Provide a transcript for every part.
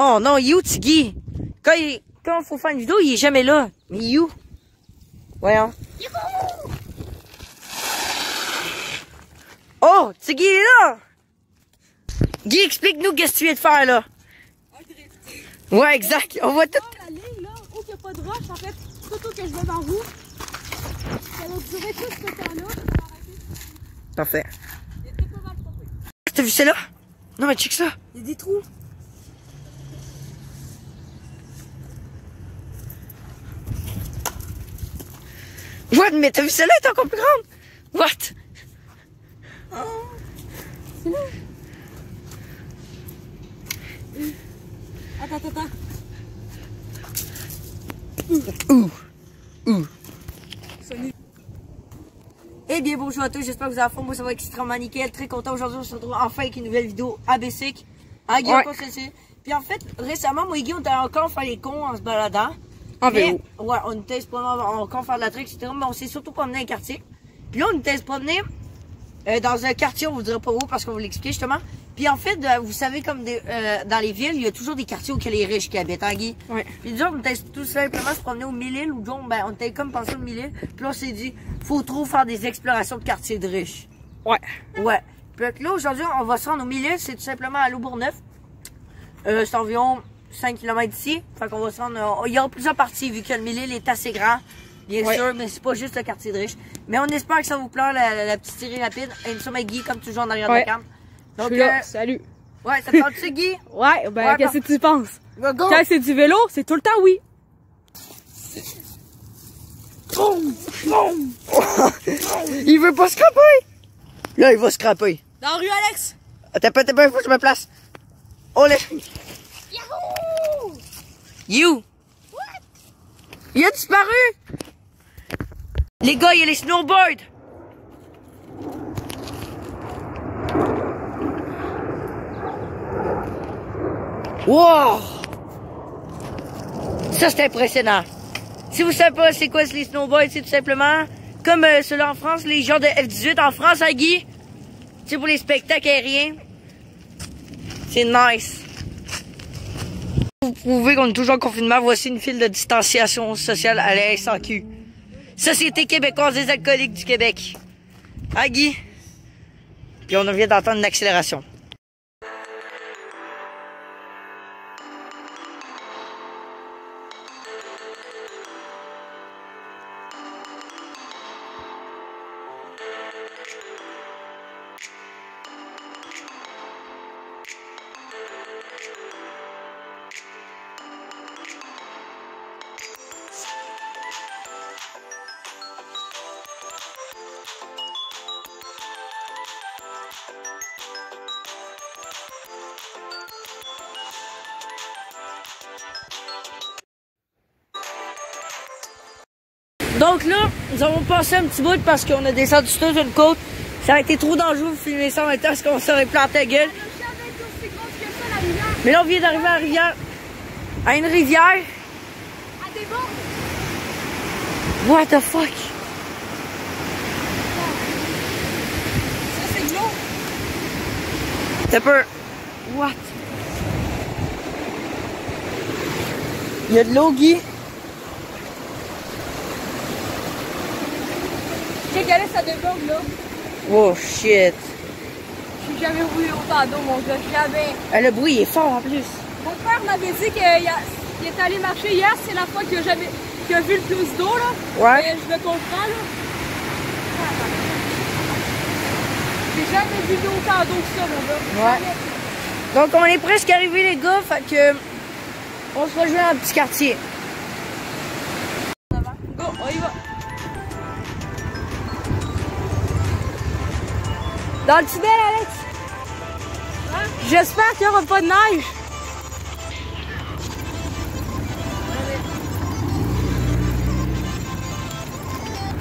Oh non, you, Tiggy. Quand il faut faire une vidéo, il est jamais là. Mais you. Voyons. Oh, Tiggy est là. Guy, explique-nous qu'est-ce que tu viens de faire là. Un drift. Ouais, exact. On voit tout. La ligne là, où il n'y a pas de roche, en fait, surtout que je vais dans vous. Ça va durer tout ce temps-là. Parfait. Il était pas mal trompé. T'as vu celle-là? Non, mais check ça. Il y a des trous. What? Mais t'as vu celle-là? Elle est encore plus grande. What? Oh. C'est là. Attends. Ouh. Eh bien, bonjour à tous, j'espère que vous avez fond. Moi, ça va extrêmement nickel. Très content aujourd'hui. On se retrouve enfin avec une nouvelle vidéo ABC. Hein, Guy, ouais. Puis en fait, récemment, moi et Guy, on était encore faire les cons en se baladant. En vélo. Ouais, on était se promener, encore faire de la trick, etc. Mais on s'est surtout promené dans un quartier. Puis là, on était se promener dans un quartier, on vous dira pas où parce qu'on vous l'explique justement. Puis en fait, vous savez, comme dans les villes, il y a toujours des quartiers où il y a les riches qui habitent, hein, Guy? Ouais. Puis disons, on était tout simplement se promener au Mille-Îles, ou disons, ben, on était comme pensé au Mille-Îles. Puis là, on s'est dit, faut trop faire des explorations de quartiers de riches. Ouais. Ouais. Puis là, aujourd'hui, on va se rendre au Mille-Îles, c'est tout simplement à Loup-Bourgneuf. C'est environ 5 km d'ici. Fait qu'on va se rendre, il y aura plusieurs parties, vu que le Mille-Îles est assez grand. Bien sûr, mais c'est pas juste le quartier de riches. Mais on espère que ça vous plaît, la petite série rapide. Et nous sommes avec Guy, comme toujours, en arrière de la cam. Donc, salut. Ouais, ça te tente-tu, Guy? Ouais, ben, qu'est-ce que tu penses? Go, go. Quand c'est du vélo, c'est tout le temps oui. Il veut pas scraper. Là, il va scraper. Dans la rue, Alex. T'as pas, il faut que je me place. On les... Yahoo! You! What? Il a disparu! Les gars, il y a les snowboards! Wow! Ça, c'est impressionnant. Si vous savez pas c'est quoi les snowboards, c'est tout simplement comme ceux-là en France, les genres de F-18 en France, hein, Guy? C'est pour les spectacles aériens. C'est nice. Vous prouvez qu'on est toujours en confinement. Voici une file de distanciation sociale à la SAQ. Société québécoise des alcooliques du Québec. Hein, Guy? Puis on vient d'entendre une accélération. Donc là, nous avons passé un petit bout parce qu'on a descendu toute une côte. Ça a été trop dangereux de filmer ça en même temps parce qu'on s'aurait planté la gueule. Mais là, on vient d'arriver à la rivière. À une rivière. À des bords. What the fuck? Ça, c'est de l'eau. T'as peur? What? Il y a de l'eau, Guy? J'ai galé, ça déborde là. Oh shit. J'ai jamais vu autant d'eau, mon gars. Jamais. Le bruit est fort en plus. Mon père m'avait dit qu'il est allé marcher hier. C'est la fois qu'il a vu le plus d'eau, là. Ouais. Et je le comprends, là. J'ai jamais vu autant d'eau que ça, mon gars. Ouais. Donc on est presque arrivés, les gars. Fait que on se rejoint dans un petit quartier. Go, on y va. Dans le tunnel, Alex? Hein? J'espère qu'il n'y aura pas de neige.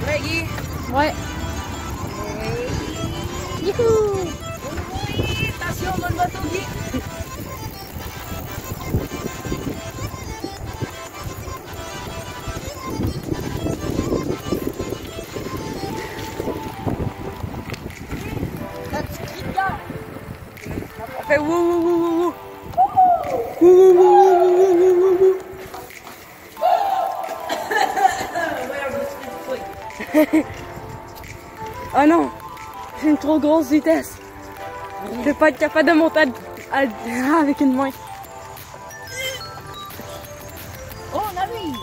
Ouais, Guy. Ouais. Youhou! Oui, attention, bonne moto, Guy. On fait wouh wouh wouh wouh. Wouh wouh wouh. Oh non, j'ai une trop grosse vitesse. Je vais pas être capable de monter avec une main. Oh, on arrive!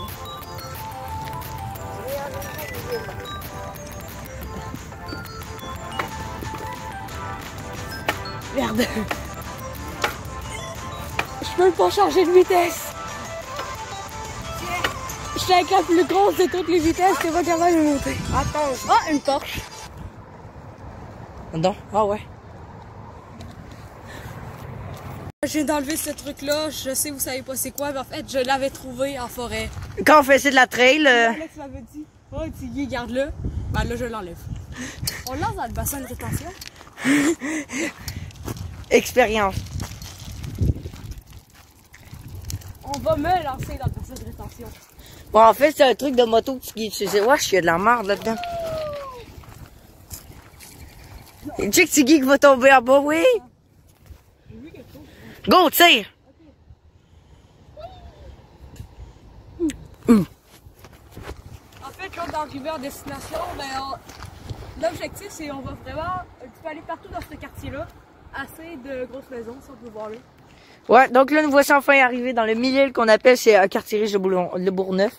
Merde. Je peux pas changer de vitesse. Je suis avec la plus grosse de toutes les vitesses, t'es pas capable de monter. Attends. Ah, une Porsche. Non? Ah ouais. Je viens d'enlever ce truc-là, je sais vous savez pas c'est quoi, mais en fait je l'avais trouvé en forêt. Quand on faisait de la trail, Alex m'avait dit, oh Tiggy, garde-le. Ben là je l'enlève. On le lance dans le bassin de rétention. expérience. On va me lancer dans le bassin de rétention. Bon, en fait, c'est un truc de moto qui utilisait. Wesh, il y a de la merde là-dedans. Et check Tiggy qui va tomber en bas, oui. Go, tire. En fait, quand on arrive en destination, ben, l'objectif c'est on va vraiment tu peux aller partout dans ce quartier-là. Assez de grosses maisons, si on peut voir là. Ouais, donc là, nous voici enfin arrivés dans le milieu qu'on appelle, c'est un quartier riche de Bourgneuf.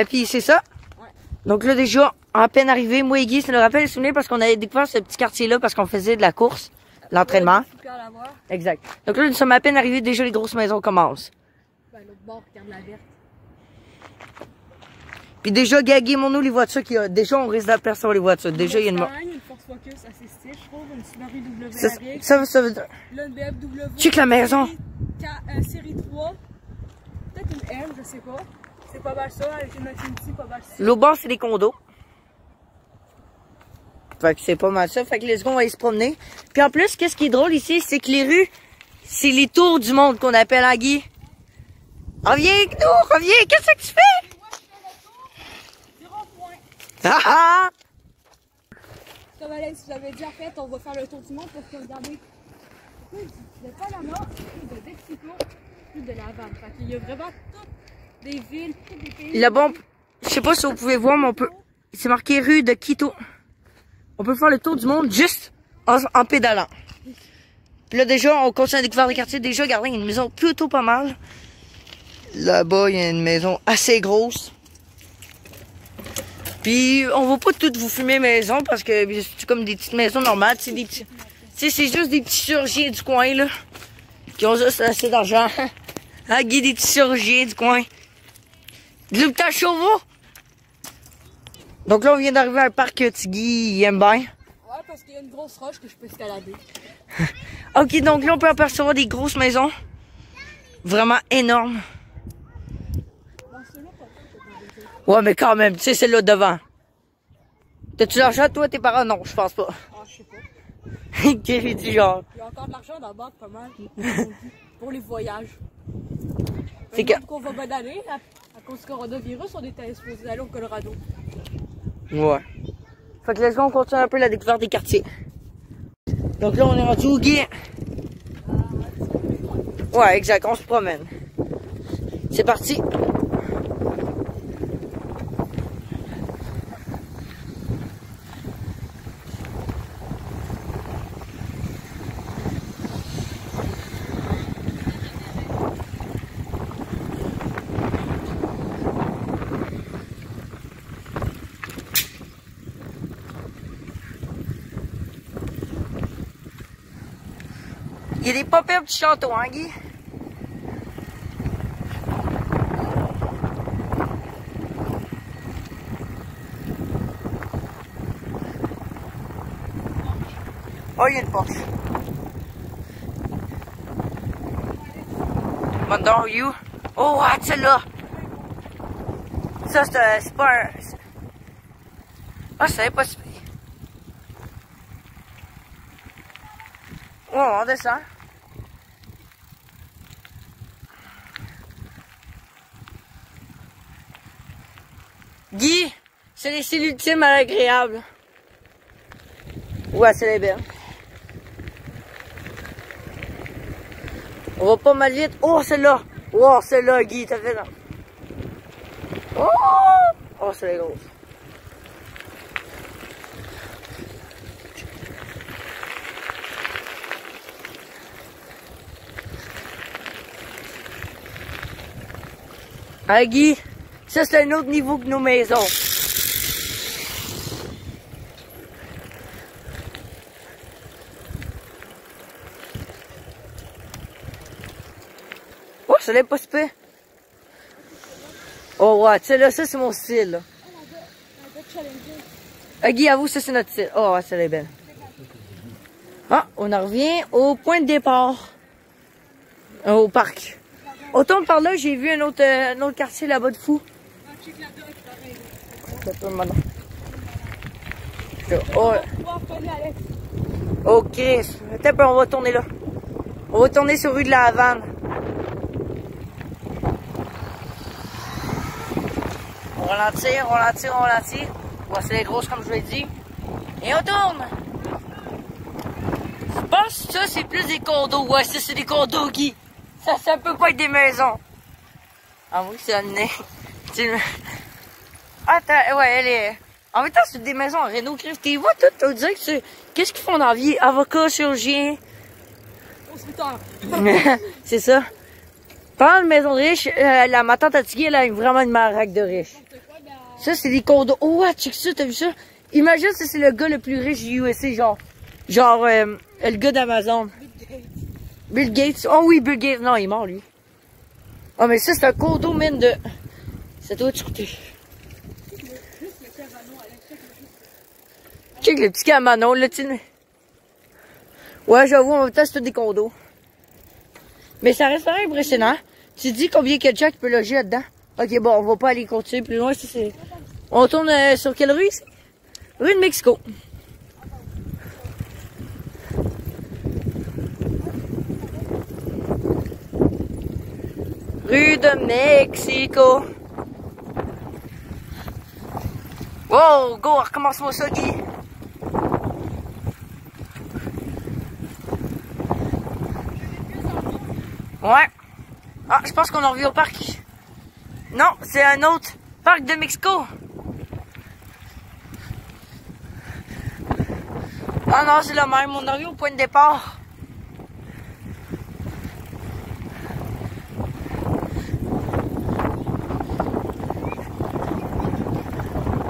Puis c'est ça. Ouais. Donc là, déjà, en peine arrivé, moi et Guy, ça nous rappelle les souvenirs parce qu'on avait découvert ce petit quartier-là parce qu'on faisait de la course, l'entraînement. Super à la voir. Exact. Donc là, nous sommes à peine arrivés, déjà les grosses maisons commencent. Ben, l'autre bord, regarde la verte. Puis déjà, gaguez-moi-nous les voitures qu'il y a. Déjà, on risque d'apercevoir les voitures. Déjà, il y a une... Une Force Focus assez style, je trouve. Une Subaru WRX. Ça veut dire... Là, une BMW. Check la maison. Série 3. Peut-être une M, je sais pas. C'est pas mal ça, avec une Infiniti, pas mal ça. L'autre bord, c'est des condos. Fait que c'est pas mal ça. Fait que les secondes, on va aller se promener. Puis en plus, qu'est-ce qui est drôle ici, c'est que les rues, c'est les tours du monde qu'on appelle, hein, Guy? Reviens avec nous, reviens, qu'est-ce que tu fais? Ah ah! Comme Alex vous avait dit, en fait, on va faire le tour du monde parce que regardez, plus de Panama, plus de Mexico, plus de La Havane. Fait qu'il y a vraiment toutes des villes, tous des pays. Là-bas, je sais pas si vous pouvez voir, mais on peut. C'est marqué rue de Quito. On peut faire le tour du monde juste en pédalant. Puis là, déjà, on continue à découvrir les quartiers. Déjà, regardez, il y a une maison plutôt pas mal. Là-bas, il y a une maison assez grosse. Puis, on va pas toutes vous fumer maison parce que c'est comme des petites maisons normales. C'est des petits. C'est juste des petits chirurgiens du coin, là. Qui ont juste assez d'argent. Hein, Guy, des petits chirurgiens du coin. De l'hôpital Chauveau. Donc là, on vient d'arriver à un parc que Tiggy aime bien. Ouais, parce qu'il y a une grosse roche que je peux escalader. Ok, donc là, on peut apercevoir des grosses maisons. Vraiment énormes. Ouais, mais quand même, tu sais, c'est là devant. T'as-tu l'argent, toi, tes parents? Non, je pense pas. Ah, je sais pas. Quel du genre? Il y a encore de l'argent dans la banque, pas mal. Pour les voyages. C'est que... qu'on va bonne année, à cause du coronavirus, on était supposé aller au Colorado. Ouais. Fait que là, on continue un peu la découverte des quartiers. Donc là, on est rendu au Guy. Ouais, exact, on se promène. C'est parti. Il y a des pas pires petits châteaux, hein, Guy? Oh, il y a une Porsche. Mandar you? Oh, what, celle-là? Ça, c'est pas un... Ah, je savais pas si... Oh, on descend. Guy, c'est l'ultime à l'agréable. Ouais, c'est les belles. On va pas mal vite. Oh, celle-là. Oh, celle-là, Guy, t'as fait là. Oh, oh, c'est les grosses. Ah, Guy, ça c'est un autre niveau que nos maisons. Oh, ça l'est pas super. Oh, ouais, tu sais, là, ça c'est mon style, là. Ah, Guy, avoue, ça c'est notre style. Oh, ouais, ça l'est belle. Ah, on en revient au point de départ. Au parc. Autant par là, j'ai vu un autre quartier là-bas de fou. Oh. Ok, peut-être on va tourner là. On va tourner sur rue de la Havane. On ralentit, on ralentit, on ralentit. On va c'est les grosses comme je l'ai dit. Et on tourne. Je pense que ça c'est plus des condos. Ouais, ça c'est des condos, Guy. Ça peut pas être des maisons. Ah oui, c'est un nez. Attends, ouais, elle est... En même temps, c'est des maisons en Renault, Chris. Tu vois tout, on dirait que c'est... Qu'est-ce qu'ils font dans la vie? Avocat, chirurgien. C'est ça. Pendant la maison de riche, ma tante à Tigui, elle a vraiment une maraque de riche. Ça, c'est des condos. Oh, ouais, check ça, t'as vu ça? Imagine si c'est le gars le plus riche du USA, genre le gars d'Amazon. Bill Gates. Oh oui, Bill Gates. Non, il est mort, lui. Oh, mais ça, c'est un condo, mine de... Ça doit être coûté. Check le petit camanon, là, tu sais. Ouais, j'avoue, en même temps, c'est tout des condos. Mais ça reste vraiment impressionnant. Tu te dis combien que Jack peut loger là-dedans? Ok, bon, on va pas aller continuer plus loin. On tourne sur quelle rue, ici? Rue de Mexico. Rue de Mexico. Wow, go, recommence-moi ça, Guy. Ouais. Ah, je pense qu'on en revient au parc. Non, c'est un autre parc de Mexico. Ah non, c'est le même. On en revient au point de départ.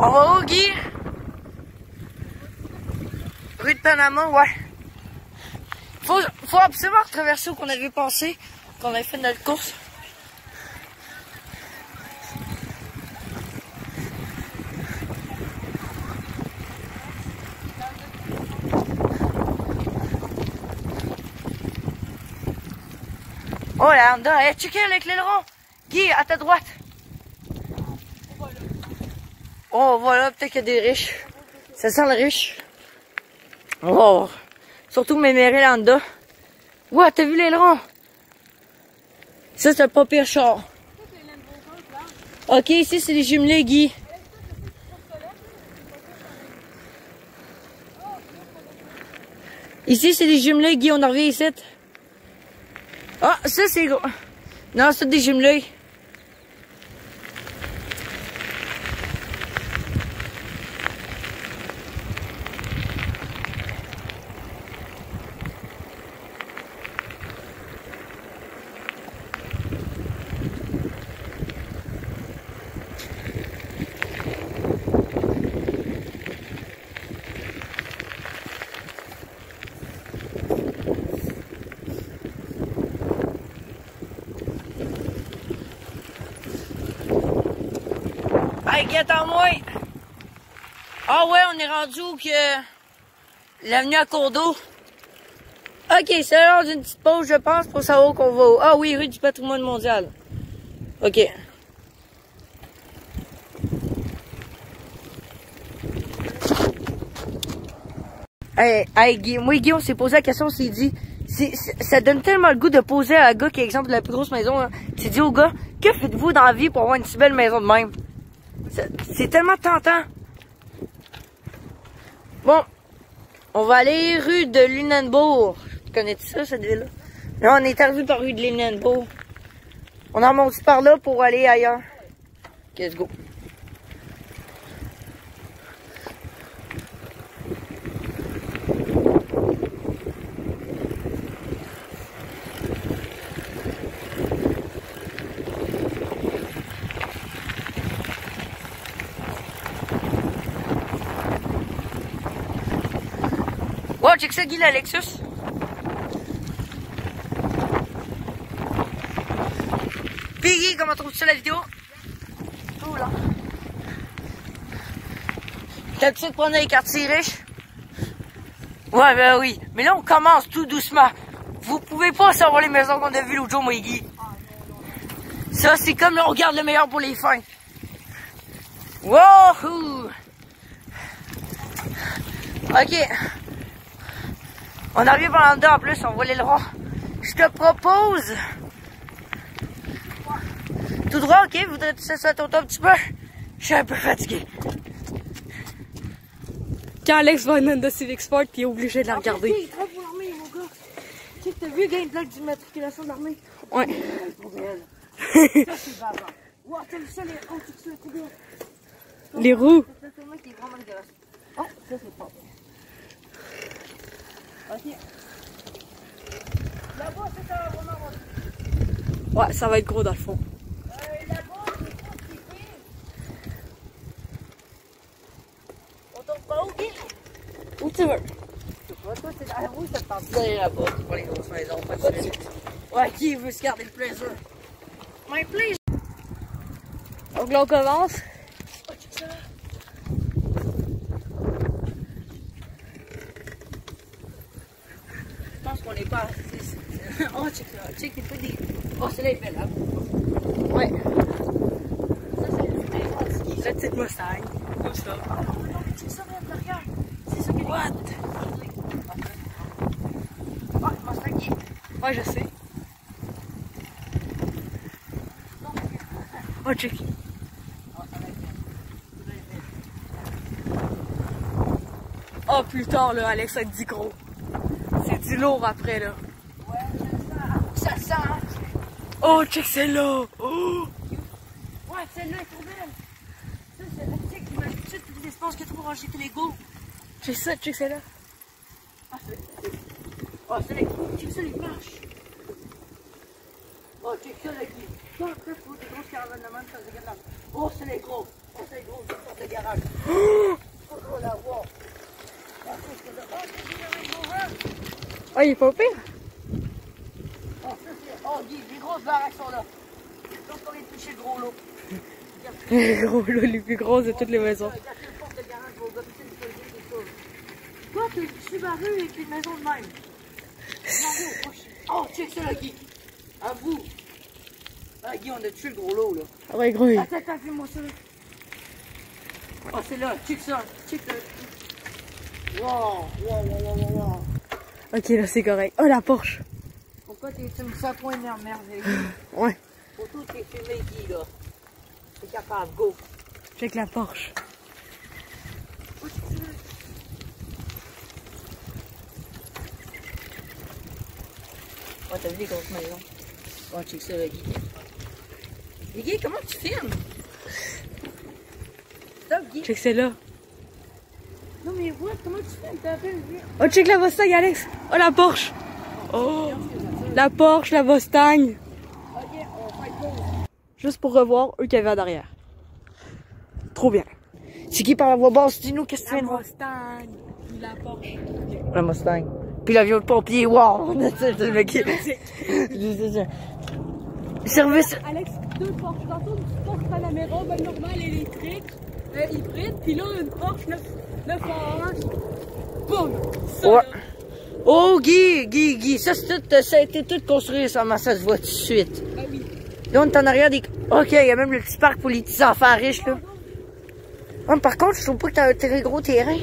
On va où, Guy? Rue de Panama, ouais. Faut absolument traverser où qu'on avait pensé, qu'on avait fait notre course. Oh là, Honda, hey, checker avec l'aileron. Guy, à ta droite. Oh, voilà, peut-être qu'il y a des riches. Ça sent le riche. Oh, surtout mes mérés Honda. Ouais, t'as vu l'aileron? Ça, c'est pas pire char. Ok, ici, c'est les jumelés, Guy. Ici, c'est les jumelés, Guy, on en revient ici. Ah, ça, c'est gros. Non, c'est des jumelés. Hey, attends-moi! Ah ouais, on est rendu où que l'avenue à cours d'eau. Ok, c'est l'heure d'une petite pause, je pense, pour savoir où qu'on va. Ah oui, rue du patrimoine mondial. Ok. Hey, Guillaume s'est posé la question, on s'est dit, ça donne tellement le goût de poser à un gars qui est exemple de la plus grosse maison. Hein. C'est dit au gars, que faites-vous dans la vie pour avoir une si belle maison de même? C'est tellement tentant. Bon, on va aller rue de Lunenburg. Connais-tu ça, cette ville-là? Là, on est arrivé par rue de Lunenburg. On en monte par là pour aller ailleurs. Ok, let's go. check ça, Guy, la Lexus. Puis Guy, comment trouves-tu ça la vidéo? Cool, là. T'as l'habitude de prendre les quartiers riches? Ouais, ben oui. Mais là, on commence tout doucement. Vous pouvez pas savoir les maisons qu'on a vues l'autre jour, moi et Guy. Ça, c'est comme là, on garde le meilleur pour les fins. Wouhou! Ok. On arrive en dedans en plus, on voit l'aileron. Je te propose. Tout droit, ok? Voudrais-tu que ça tombe un petit peu? Je suis un peu fatigué. Quand Alex va à une Honda Civic Sport, il est obligé de la regarder. Ok, très pour l'armée, mon gars. Tu sais, t'as vu le gameplay d'immatriculation de l'armée? Ouais. Ça, c'est bavard. Wow, t'as vu ça, les... Oh, tu sais, c'est bien. Les roues. C'est un mec qui est vraiment dégueulasse. Oh, ça, c'est pas bien. Ok. Là-bas, c'est ça, vraiment bon. Ouais, ça va être gros dans le fond. Là-bas, c'est pas ce qui fait. On tombe pas où, Guy? Où tu veux? Toi, c'est la roue, ça te tente bien là-bas. C'est pas les grosses maisons, pas de suite. Ouais, qui veut se garder le plaisir? My please! Donc là, on commence. Oh, check ça là. Je pense qu'on est pas assez. Oh, check ça. Check, il fait des. Oh, celle-là est belle, hein? Ouais. Ça, c'est une maison de ski. La petite Mustang. Comme ça. Oh, non, mais check ça, même derrière. C'est ça qui est. What? Ah, Mustang qui. Ouais, je sais. Oh, check. Oh, plus tard, là, Alex a dit gros. C'est dit lourd après, là. Ouais, ça sent. Hein? Oh, check celle-là. Oh. Ouais, celle-là est trop belle. Ça, c'est la petite qui m'a tout de suite tout l'espace que tu pour ranger tes Legos. Check ça, check celle-là. Ah, c'est les gros. Check ça, les marches. Oh, check ça, les gros. Ça, après, il faut des grosses caravanes de même, ça se regarde là. Oh, c'est les gros. Oh, c'est les gros, c'est porte de garage. Faut qu'on la voit. Oh, c'est les gros vents. Oh, il est pas pire. Oh, ça, c'est. Oh, Guy, les grosses baraques sont là. Donc, on vient de toucher le gros lot. Les gros, là, les plus grosses de toutes les maisons. Regarde le porte de garage, gros gars, c'est une folie, c'est ça. Toi, t'as une Subaru avec une maison de même. Oh, check ça là, Guy. À vous. Ah, Guy, on a tué le gros lot, là. Ah ouais, gros. Attends, fais-moi ça. Oh, c'est là, check ça. Check là. Wow. Ok, là, c'est correct. Oh, la Porsche. Pourquoi tu me sens point merveilleux? Ouais. Faut tout t'es filmé, Guy, là. T'es capable, go. Check la Porsche. Oh, check ça. Oh, t'as vu les grosses maisons? Oh, check ça, là, Guy. Mais Guy, comment tu filmes? Stop, Guy. Check celle-là. Non, mais vois, comment tu filmes? T'as appelé, Guy. Oh, check la Mustang, Alex. Oh, la Porsche. Oh. La Porsche, la Mustang. Ok, on fait pause. Juste pour revoir eux qui avaient en arrière. Trop bien. C'est qui par la voix basse? Dis-nous qu'est-ce que tu viens de voir? Mustang. La Porsche. La Mustang. Puis l'avion de pompier, wow! C'est le mec qui... Service... Alex, deux Porsche. Tantôt, une Porsche Panamera, ben normale, électrique, hybride. Puis là, une Porsche 911. Boum! Ça, Ouais. là. Oh, Guy, ça, ça a été tout construit, ça se voit tout de suite. Ben oui. Là, on est en arrière des... Ok, il y a même le petit parc pour les petits enfants riches, là. Ouais, mais par contre, je trouve pas que t'as un très gros terrain.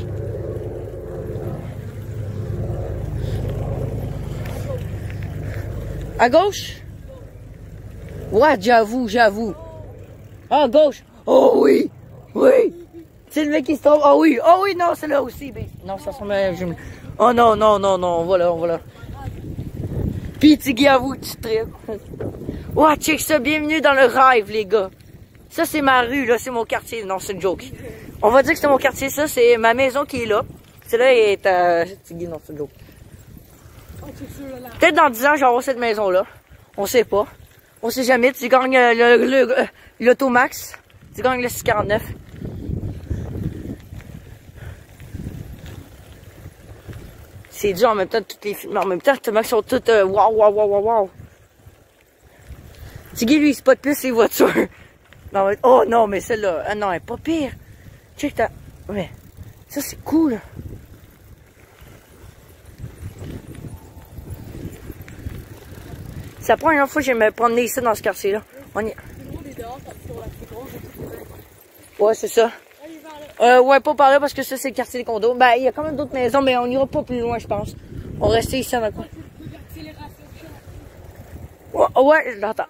À gauche? Ouais, j'avoue. Ah, à gauche. Oh oui. C'est le mec qui se trompe. Oh oui, non, c'est là aussi. Ben, non, ça ressemble à... Oh non, voilà. Pis Tiggy, avoue, tu tripes. Ouais, check ça, bienvenue dans le rêve, les gars. Ça, c'est ma rue, là, c'est mon quartier. Non, c'est une joke. On va dire que c'est mon quartier, ça, c'est ma maison qui est là. Celle-là est à... Tiggy, non, c'est une joke. Peut-être dans 10 ans, j'aurai cette maison-là. On sait pas. On sait jamais. Tu gagnes l'Automax. Tu gagnes le 649. C'est dur en même temps de toutes les films. En même temps, tellement qu'ils sont toutes waouh, waouh, waouh, waouh, waouh. Tiggy, lui, il spot plus les voitures. Non, mais, oh non, mais celle-là, ah non, elle est pas pire. Check ta. Ouais. Ça, c'est cool. C'est la première fois que je vais me promener ici dans ce quartier-là. On y... Ouais, c'est ça. Ouais, pas par là parce que ça, c'est le quartier des condos. Ben, il y a quand même d'autres maisons, mais on n'ira pas plus loin, je pense. On va rester ici avec quoi. Ouais, je l'entends.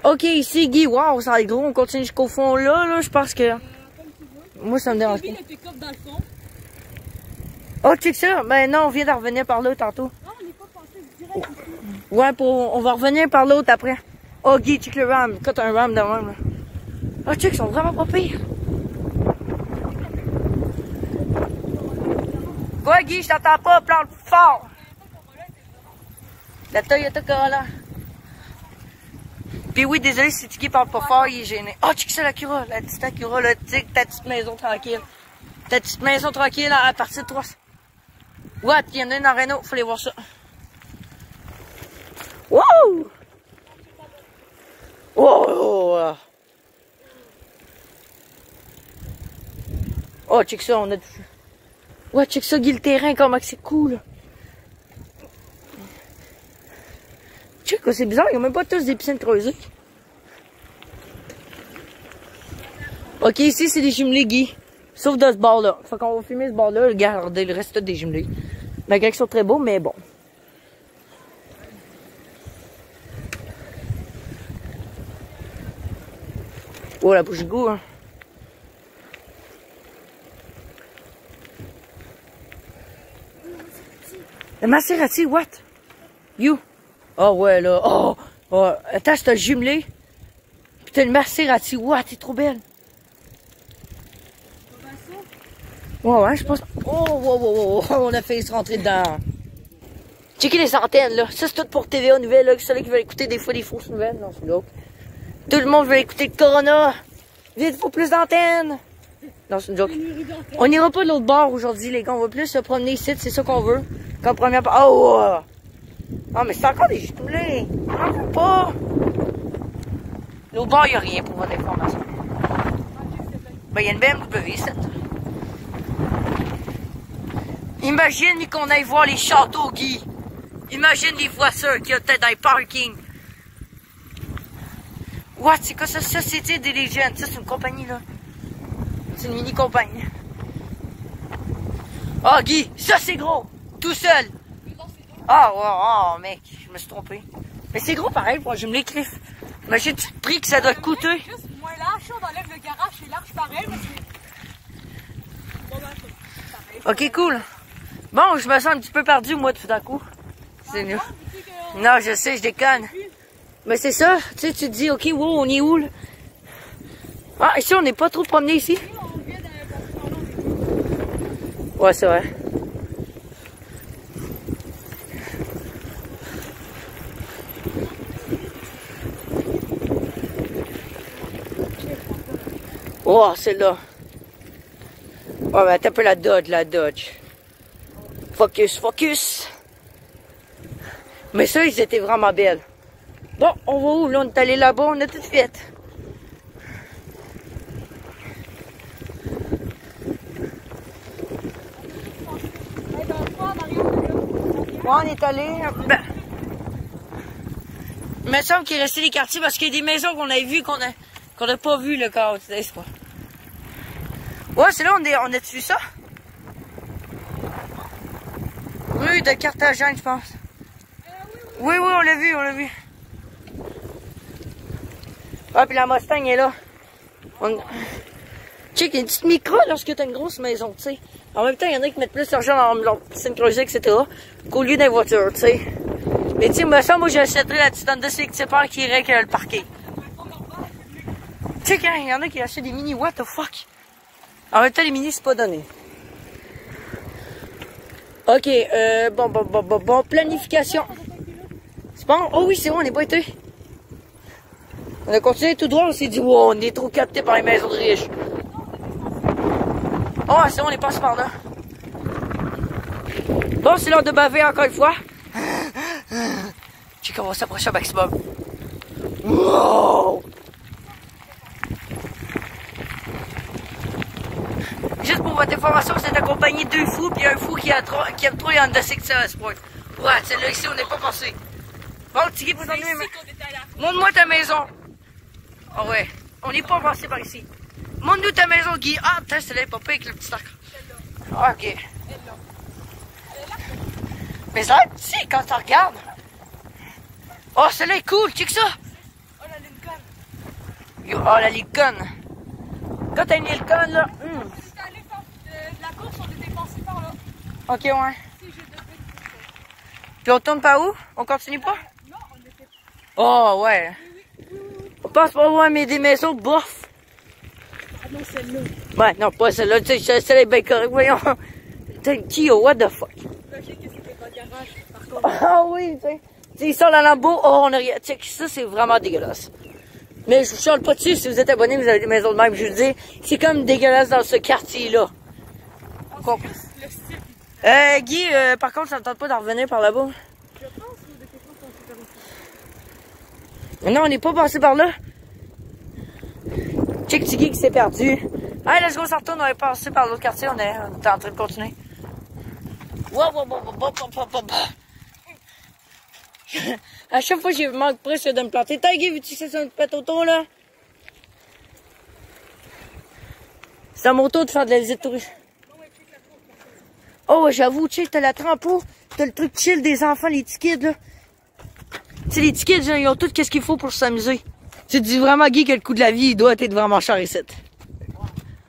Ok, ici, Guy, wow, ça va être gros. On continue jusqu'au fond là, je pense que. Moi, ça me dérange pas. Oh, check ça. Ben non, on vient de revenir par là tantôt. Non, on n'est pas passé direct ici. Ouais, on va revenir par l'autre après. Oh, Guy, check le ram. Quand un ram de même, là. Oh, check, ils sont vraiment pas pires. Quoi, Guy, je t'entends pas, plante fort. La Toyota Corolla. Puis oui, désolé si Tiki parle pas fort, il est gêné. Oh, check ça, l'Acura, la petite Acura, là, tu sais, ta petite maison tranquille. Ta petite maison tranquille à partir de 3. What? Il y en a une en Renault, faut aller voir ça. Wow! Wow! Oh, check ça, on a... Ouais, check ça, Guy, le terrain, comment c'est cool. Check, c'est bizarre, ils ont même pas tous des piscines creusées. Ok, ici, c'est des jumelés, Guy. Sauf dans ce bord-là. Fait qu'on va filmer ce bord-là, regardez, le reste des jumelés. Malgré qu'ils sont très beaux, mais bon. Oh, la bouche goût, hein. Le Maserati, what? You? Oh, ouais, là. Oh, oh. Attends, c'est un jumelé. Puis t'as le Maserati, what? T'es trop belle. Ouais, je pense. Oh, wow, on a failli se rentrer dedans. Checkez les antennes, là. Ça, c'est tout pour TVA Nouvelles, là. Ceux qui veulent écouter des fois des fausses nouvelles. Non, c'est l'autre. Tout le monde veut écouter le Corona. Vite, faut plus d'antennes. Non, c'est une joke. On n'ira pas de l'autre bord aujourd'hui, les gars. On va plus se promener ici, c'est ça qu'on veut. Comme première part. Oh! Ah, mais c'est encore des jumelés. On veut pas. L'autre bord, il n'y a rien pour votre information. Ben, il y a une BMW ici. Imagine qu'on aille voir les châteaux, Guy. Imagine les voitures qu'il y a peut-être dans les parkings. What? C'est quoi ça? Société des légendes. Ça, c'est une compagnie, là. C'est une mini-compagnie. Oh, Guy, ça, c'est gros. Tout seul. Oh, mec, je me suis trompé. Mais c'est gros pareil pour un jumelé Cliff. Imagine le prix que ça doit coûter. Juste moins large, on enlève le garage, c'est large pareil, mais c'est... Ok, cool. Bon, je me sens un petit peu perdu, moi, tout d'un coup. C'est nul. Non, je sais, je déconne. Mais c'est ça, tu sais, tu te dis, ok, wow, on est où, là? Ah, ici, on n'est pas trop promené ici. Ouais, c'est vrai. Oh, celle-là. Ouais, mais t'as un peu la Dodge. Focus. Mais ça, ils étaient vraiment belles. Bon, on va où? Là, on est allé là-bas, on a tout fait. Ouais, on est allé. Ben, il me semble qu'il est resté des quartiers parce qu'il y a des maisons qu'on a vues qu'on a pas vues le corps. C'est quoi? Ouais, c'est là, on a-tu vu ça? Rue de Carthagène, je pense. Oui, on l'a vu. Ah, puis la Mustang est là. Check, il y a une petite micro lorsque t'as une grosse maison, tu sais. En même temps, il y en a qui mettent plus d'argent dans leur piscine creusée, etc. qu'au lieu d'une voiture, tu sais. Mais tu sais, moi, j'achèterais la petite Honda Civic Type-R qui irait que le parquet. Check, hein, il y en a qui achètent des mini, what the fuck? En même temps, les mini, c'est pas donné. Ok, bon, planification. C'est bon? Oh oui, c'est bon, on n'est pas été. On a continué tout droit, on s'est dit, wow, on est trop capté par les maisons de riches. Oh, c'est bon, on est passé par là. Bon, c'est l'heure de baver encore une fois. Tu commences à s'approcher au maximum. Wow! Juste pour votre information, vous êtes accompagné de 2 fous, puis un fou qui aime trop les Honda Sixer Sport. Ouais, celle-là ici, on n'est pas passé. Bon, Tiggy, pour t'emmener. Montre-moi ta maison. Ah ouais, on n'est pas passé par ici. Montre-nous ta maison, Guy. Ah, putain, celle-là est pas pire avec le petit sac. Ah, ok. Mais ça, tu sais, quand tu regardes. Oh, celle-là est cool, check ça. Oh, la Lincoln. Oh, la Lincoln. Quand t'as une Lincoln, là. Si t'es allé faire de la course, on était passé par là. Ok, ouais. Si, j'ai devenu. Puis on tourne par où? On continue pas? Non, on était. Oh, ouais. On passe par loin, mais des maisons, bof. Ah non, celle-là. Ouais, non, pas celle-là. Tu sais, celle-là est bien correcte. Voyons. T'as une Kia, what the fuck? Imagine que c'était pas garage, par contre. Ah oui, tu sais. Ils sont dans l'embout. Oh, on a rien. Check, ça, c'est vraiment dégueulasse. Mais je vous charle pas dessus. Si vous êtes abonné, vous avez des maisons de même. Je vous dis, c'est comme dégueulasse dans ce quartier-là. Le style. Guy, par contre, ça ne tente pas d'en revenir par là-bas. Je pense ou de quelque chose qu'on s'est permis. Non, on n'est pas passé par là. Check Tiggy qui s'est perdu. Allez, let's go, ça retourne. On est passé par l'autre quartier. On est en train de continuer. Wow. À chaque fois, j'ai manque presque de me planter. T'as Guy, vu-tu que c'est ça, une pète auto, là? C'est à mon tour de faire de la visite touristique. Oh, ouais, j'avoue, tu sais, t'as la trampo, t'as le truc chill des enfants, les petits kids, là. Tu sais, les petits kids, ils ont tout ce qu'il faut pour s'amuser. Tu te dis vraiment, Guy, que le coût de la vie, il doit être vraiment cher ici.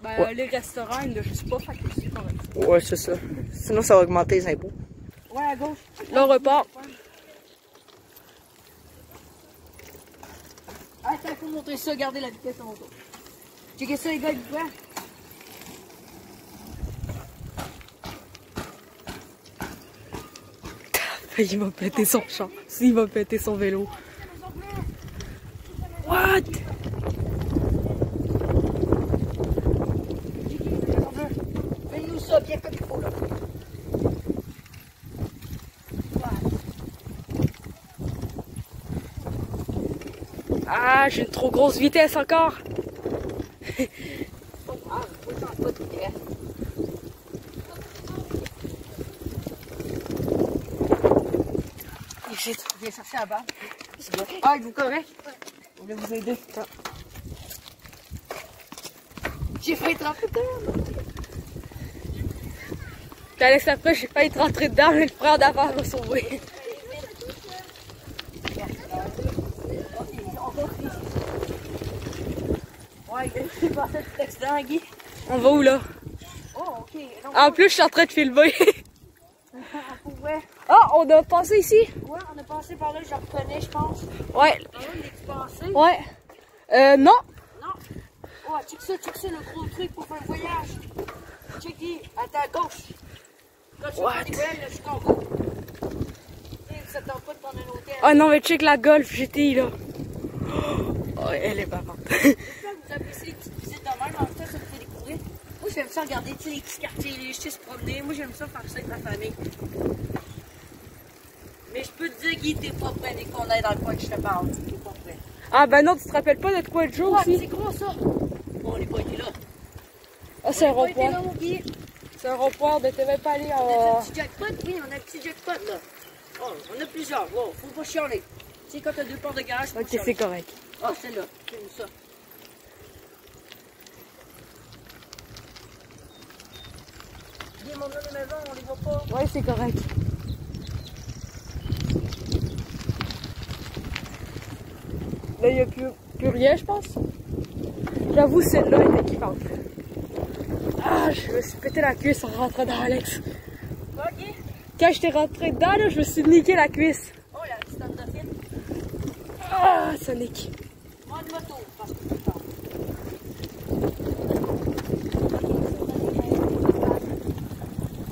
Ben, Ouais. les restaurants, ils ne juste pas, fait que c'est correct. Ouais, c'est ça. Sinon, ça va augmenter les impôts. Ouais, à gauche. Le repart. Attends, faut montrer ça, regardez la vitesse en moto. Checkez ça, les gars, du coin. Il va péter son champ. Il va péter son vélo. What? Fais-nous ça bien comme il faut, là. Ah, j'ai une trop grosse vitesse encore. Ici, viens chercher la barre. Ah, êtes-vous correct? On voulait vous aider. J'ai failli tremper dedans. Alex, après, j'ai failli te rentrer dedans, mais le frère d'avant m'a sauvé. Ouais, c'est passé cet accident, Guy. On va où, là? Oh, ok. Donc, En plus, je suis en train de filmer. ouais. Ah, on a passé ici? Ouais, on est passé par là, je reconnais, je pense. Ouais. Ah oui, il est passé. Ouais. Non. Non. Oh, check ça, le gros truc pour faire le voyage. Check Guy, à ta gauche. Quand tu prends des voyages, là, jusqu'en haut. Ça ne tente pas de prendre un hôtel. Ah non, mais check la Golf GTI, là. Oh, elle est bavante. Vous appréciez les petites visites de même, en même temps, ça me fait découvrir. Moi, j'aime ça regarder, tu sais, les petits quartiers, les jeter se promener. Moi, j'aime ça faire ça avec ma famille. Mais je peux te dire, Guy, t'es pas prêt dès qu'on est dans le coin que je te parle. T'es pas prêt. Ah ben non, tu te rappelles pas de quoi le jour Ouais, aussi? c'est gros, ça. Bon, on n'est pas été là. Ah, c'est un On n'a pas été rond-point. là, mon Guy. C'est un rond-point, mais t'es même pas allé On a en... un petit jackpot, oui, on a un petit jackpot, là. Oh, on a plusieurs. Wow, faut pas chialer. Tu sais, quand t'as 2 portes de garage, faut Ok, pas c'est chialer. correct. Oh, celle-là, fais-nous ça. Viens, mon nom de maison, on les voit pas. Ouais, c'est correct. Là, il n'y a plus rien, je pense. J'avoue, celle-là elle est équipante. Ah, je me suis pété la cuisse en rentrant dans Alex. Ok. Quand j'étais rentré dedans, là, je me suis niqué la cuisse. Oh, la petite endorphine. Ah, ça nique. Moi, de moto, parce que c'est pas.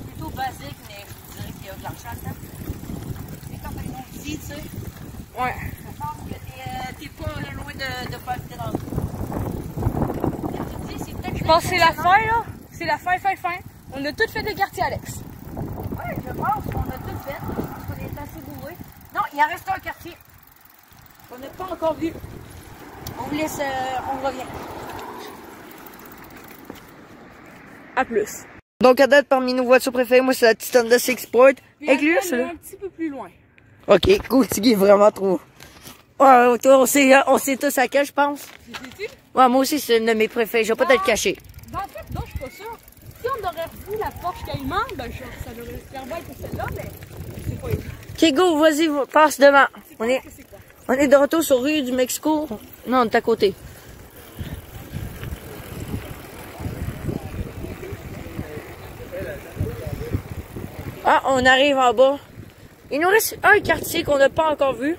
Plutôt basique, mais je dirais qu'il y a de l'argent dedans. C'est quand t'as une autre ici, tu sais. Ouais. Je pense que t'es pas loin de faire le dans le Je pense que c'est la fin, là. C'est la fin. On a tout fait des quartiers, Alex. Ouais, je pense. il en reste un quartier qu'on n'a pas encore vu. On vous laisse, on revient. À plus. Donc, à date, parmi nos voitures préférées, moi, c'est la petite Honda Six-Port. Avec lui, c'est un petit peu plus loin. Ok, cool, Tiggy est vraiment trop. Ouais, toi, on sait tous à quel, je pense. C'est-tu? Ouais, moi aussi, c'est une de mes préférées. Je vais pas te le cacher. Ben, en fait, non, je suis pas sûre. Si on aurait revu la Porsche Cayman, ben, ça aurait clairement été celle-là, mais c'est pas évident. Ok, go, vas-y, passe devant. C'est quoi? On est de retour sur rue du Mexico. Non, on est à côté. Ah, on arrive en bas. Il nous reste un quartier qu'on n'a pas encore vu.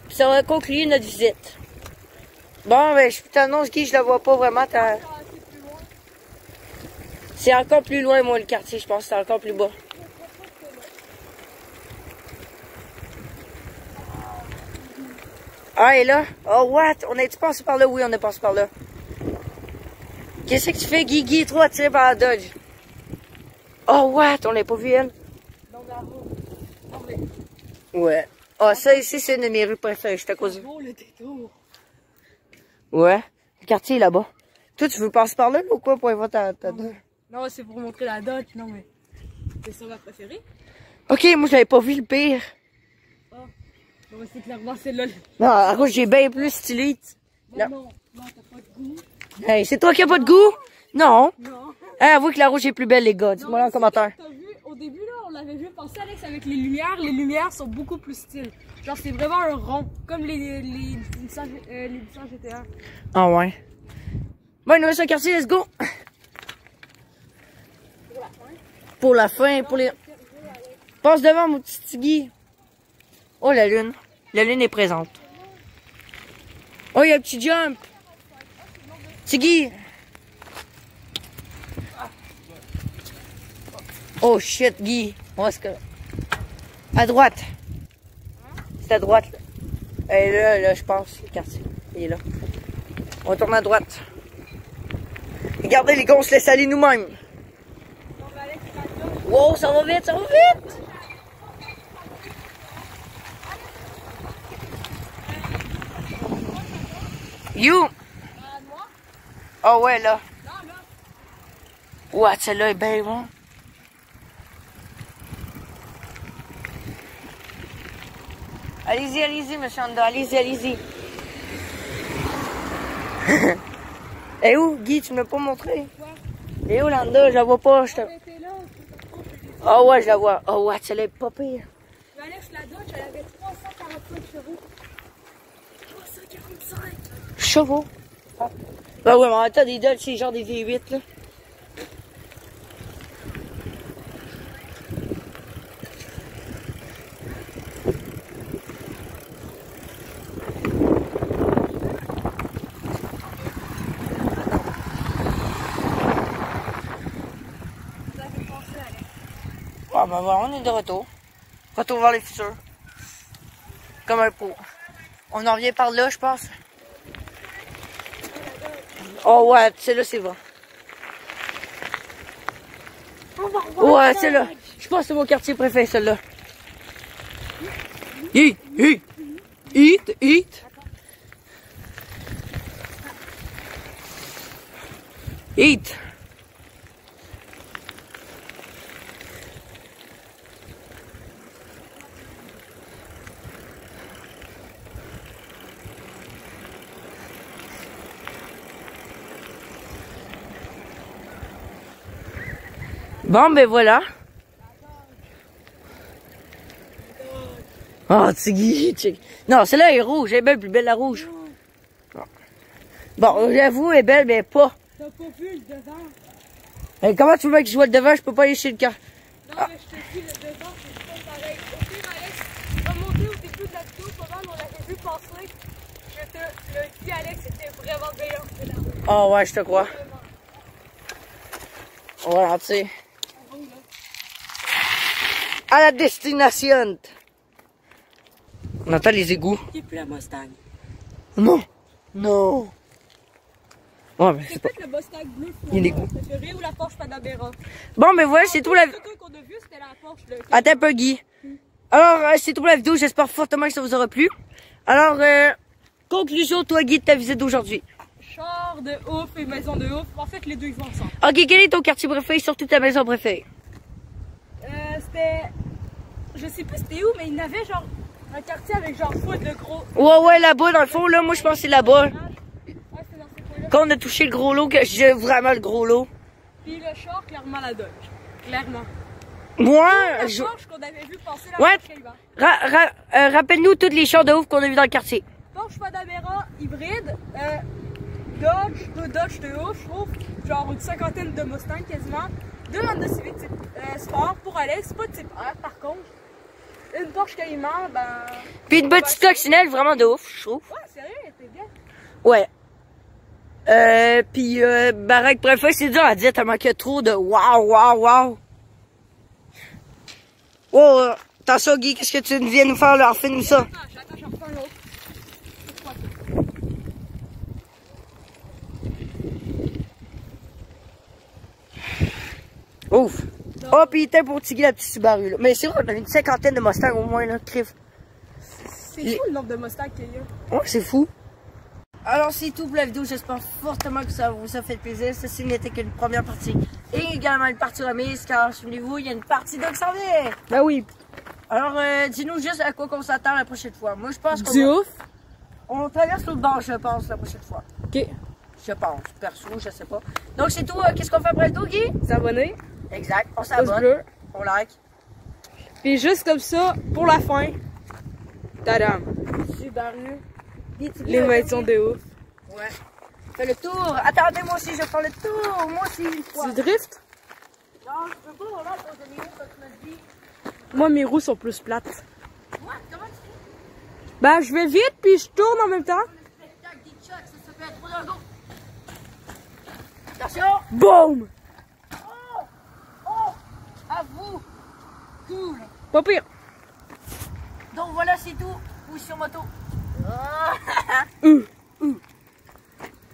Puis ça va conclure notre visite. Bon, ben, je t'annonce, Guy, je la vois pas vraiment. C'est encore plus loin, moi, le quartier, je pense. C'est encore plus bas. Ah, et là? Oh, what? On a-tu passé par là? Oui, on est passé par là. Qu'est-ce que tu fais, Guy? Guy est trop attiré par la Dodge. Oh, what? On l'a pas vu, elle? Dans la roue. Ouais. Ah, ça ici, c'est une de mes rues préférées. Je suis à cause. Oh, le détour. Ouais. Le quartier est là-bas. Toi, tu veux passer par là, ou quoi, pour aller voir ta Dodge? Non, c'est pour montrer la Dodge. Non, mais c'est ça ma préférée. Ok, moi, j'avais pas vu le pire. Non, mais c'est clairement celle-là. Non, à cause, j'ai bien plus stylé. Non, non, t'as pas de goût. Hey, c'est toi qui as pas de goût? Non. Non. Hey, avoue que la rouge est plus belle, les gars. Dis-moi en commentaire. T'as vu, au début, là, on l'avait vu passer, Alex, avec les lumières. Les lumières sont beaucoup plus stylées. Genre, c'est vraiment un rond, comme les Nissan GT1. Ah ouais. Bon, il nous reste un quartier, let's go. Pour la fin, pour les... Passe devant, mon petit Tiggy. Oh, la lune. La lune est présente. Oh, il y a un petit jump. Tiggy. Oh, shit, Guy. À droite. C'est à droite, là. Et là, je pense, le quartier. Il est là. On tourne à droite. Regardez, les gars, on se laisse aller nous-mêmes. Wow, ça va vite, ça va vite. You. Oh ouais, là. Ouais, celle-là est bien bon. Allez-y, allez-y, monsieur Honda, allez-y, allez-y. Et où, Guy, tu ne m'as pas montré? Et où, Honda, je la vois pas. Oh ouais, je la vois. Oh ouais, celle-là est pas pire. Mais Alex, la Dodge, elle avait 345 chevaux. 345! Chevaux? Ah. Ben ouais, mais en même temps, des Dodge, c'est genre des V8, là. Ah ben voilà, on est de retour. Retour vers les futurs. Comme un pot. On en revient par là, je pense. Oh ouais, celle-là, c'est bon. Ouais, celle-là. Je pense que c'est mon quartier préféré, celle-là. Eat, eat, eat, eat. Eat. Bon, ben voilà. Oh, Tiggy, check. Non, celle-là est rouge. Elle est belle, plus belle la rouge. Bon, j'avoue, elle est belle, mais pas. T'as pas vu le devant? Et comment tu veux que je vois le devant? Je peux pas aller chez le car. Non, mais je te dis, le devant, c'est pas pareil. Ok, Alex, on va monter au début de la vidéo, pendant on l'avait vu passer. Je te le dis, Alex, c'était vraiment meilleur que la Oh ouais, je te crois. Voilà, tu sais. À la destination. On entend les égouts. Il n'y a plus la Mustang. Non. Non. Ouais, mais c'est pas... peut-être le Mustang bleu Il y a l'égout. préféré ou la Porsche Panamera. Bon, mais voilà, c'est tout la... La photo qu'on a vue, c'était la Porsche. Attends un peu, Guy. Alors, c'est tout pour la vidéo. J'espère fortement que ça vous aura plu. Alors, conclusion, toi, Guy, de ta visite d'aujourd'hui. Char de ouf et maison de ouf. En fait, les deux, ils vont ensemble. Ok, quel est ton quartier préféré, surtout ta maison préférée? C'était... Je sais plus c'était où, mais il y avait genre un quartier avec genre full de gros... Ouais, là-bas, dans le fond, là, moi, je pense que c'est là-bas. Ouais, c'est dans ces coins-là. Quand on a touché le gros lot, que j'ai vraiment le gros lot. Puis le char, clairement la Dodge. Clairement. Moi, La je... Porsche qu'on avait vu passer la Ouais. Porsche Cayman. Rappelle-nous tous les chars de ouf qu'on a vu dans le quartier. Porsche Panamera hybride, Dodge, deux Dodge de ouf, je trouve, genre une cinquantaine de Mustang quasiment, deux Honda Civic type sport pour Alex, pas de type R par contre, une Porsche Cayman, ben... Puis une petite coccinelle vraiment de ouf, je trouve. Ouais, sérieux, elle était bien. Ouais. Puis baraque préférée, c'est dur à dire tellement qu'il y a trop de wow. Oh, attention Guy, qu'est-ce que tu viens nous faire là? Refais-nous ça. J'attends, j'en refais un autre. Ouf. Oh, puis il était pour tiguer la petite Subaru là. Mais c'est vrai, on a une cinquantaine de Mustang au moins là, crif. C'est fou le nombre de Mustang qu'il y a. Ouais, c'est fou. Alors c'est tout pour la vidéo, j'espère fortement que ça vous a fait plaisir. Ceci n'était qu'une première partie. Et également une partie remise, car souvenez-vous, il y a une partie de qui s'en vient. Ben oui. Alors dis-nous juste à quoi qu'on s'attend la prochaine fois. Moi je pense Du qu'on ouf. on traverse l'autre bord, je pense, la prochaine fois. Ok. Je pense, perso, je sais pas. Donc c'est tout, qu'est-ce qu'on fait après le tout, Guy? S'abonner. Exact, on Pouce s'abonne, bleu. on like. Puis juste comme ça, pour la fin, tadam, Subaru. les maisons de ouf. Ouais. Fais le tour. Attendez, moi aussi, je vais faire le tour. Moi aussi, une fois. Tu drift? Non, je peux pas, on va poser les roues comme tu m'as dit. Moi, mes roues sont plus plates. What? Comment tu fais? Ben, je vais vite, puis je tourne en même temps. Le spectacle des Chucks, ça s'appelle 3 dans le go. Attention. Boom! Oh! À vous. Cool. Pas pire. Donc voilà, c'est tout. Position moto.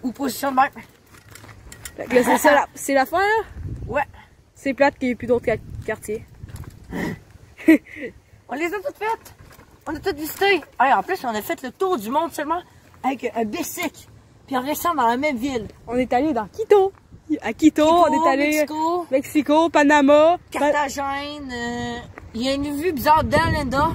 Ou position de bain. Fait que là, c'est ça, c'est la fin, là. Ouais. C'est plate qu'il n'y ait plus d'autres quartiers. On les a toutes faites. On a toutes visité. Hey, en plus, on a fait le tour du monde seulement avec un bicycle. Puis en restant dans la même ville. On est allé dans Quito. À Quito, on est allé Mexico, Panama. Carthagène. Il y a une vue bizarre d'Alenda.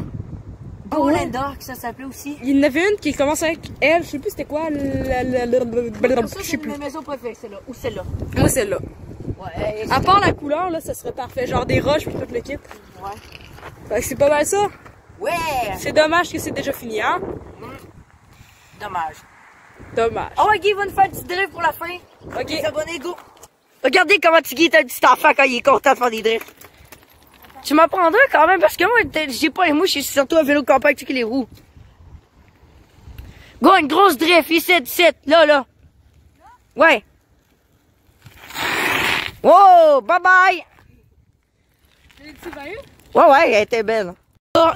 Golenda, que ça s'appelait aussi. Il y en avait une qui commence avec elle, je sais plus c'était quoi. Ça, Je sais c'est plus. ma maison préférée, celle-là. Ou celle-là. Moi, celle-là. Ouais. À part la couleur, là, ça serait parfait. Genre des roches puis tout le kit. Ouais. Fait que c'est pas mal ça. Ouais. C'est dommage que c'est déjà fini, hein? Dommage. Dommage. Oh, ouais, Guy va nous faire un petit drift pour la fin. Ok. Les abonnés, go. Regardez comment tu guides un petit enfant quand il est content de faire des drifts. Tu m'apprendras quand même parce que moi, j'ai pas les mouches, je suis surtout un vélo de campagne qui les roues. Go, une grosse drift, ici, là. Ouais. Wow, bye bye. Tu vas eu? Ouais, elle était belle.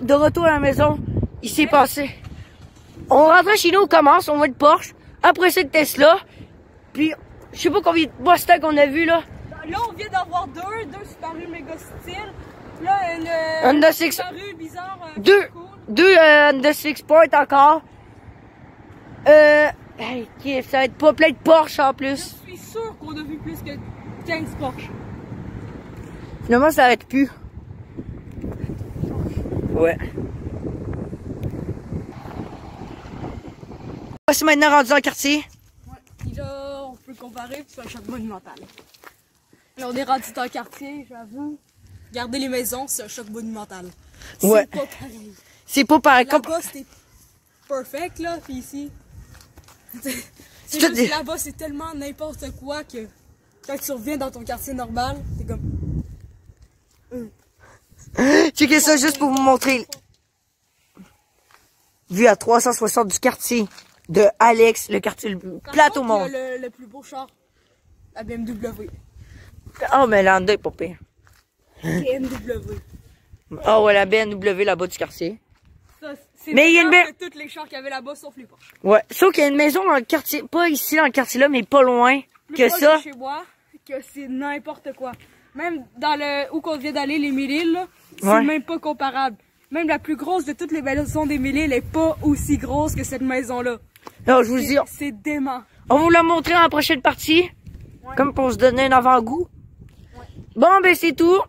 De retour à la maison, il s'est passé. On rentrait chez nous, on commence, on voit une Porsche. Après ça, une Tesla. Puis, je sais pas combien de Mustang on a vu là. Là, on vient d'avoir deux Subaru méga style. Là, une Honda Six- Subaru bizarre. Deux Honda Six Point encore. Hey, ça va être pas plein de Porsche en plus. Je suis sûr qu'on a vu plus que 15 Porsche. Finalement, ça arrête plus. Ouais. On est maintenant rendu dans le quartier. Ouais. Puis là, on peut comparer, puis c'est un choc monumental. Là, on est rendu dans le quartier, j'avoue. Regardez les maisons, c'est un choc monumental. Ouais. C'est pas pareil. C'est pas pareil. Là-bas, c'était perfect, là, puis ici. C'est te juste dis- là-bas, c'est tellement n'importe quoi que quand tu reviens dans ton quartier normal, t'es comme. Checkez ça juste pour vous montrer. Vue à 360 du quartier de Alex, le quartier le plus Par plat contre, au monde. il y a le plus beau char, la BMW. Oh, mais l'Honda est pas pire. BMW. Oh, ouais, la BMW là-bas du quartier. Ça, c'est Mais il y a une meilleur belle- que tous les chars qu'il y avait là-bas, sauf les Porsche. Ouais. Sauf qu'il y a une maison dans le quartier, pas ici dans le quartier là, mais pas loin Plus que proche ça. de chez moi, que c'est n'importe quoi. Même dans le où qu'on vient d'aller, les 1000 îles, là, c'est Ouais. même pas comparable. Même la plus grosse de toutes les maisons d'Émilie, elle est pas aussi grosse que cette maison-là. Non, je vous le dis, C'est dément. on vous l'a montré dans la prochaine partie. Ouais. Comme pour se donner un avant-goût. Bon, ben c'est tout.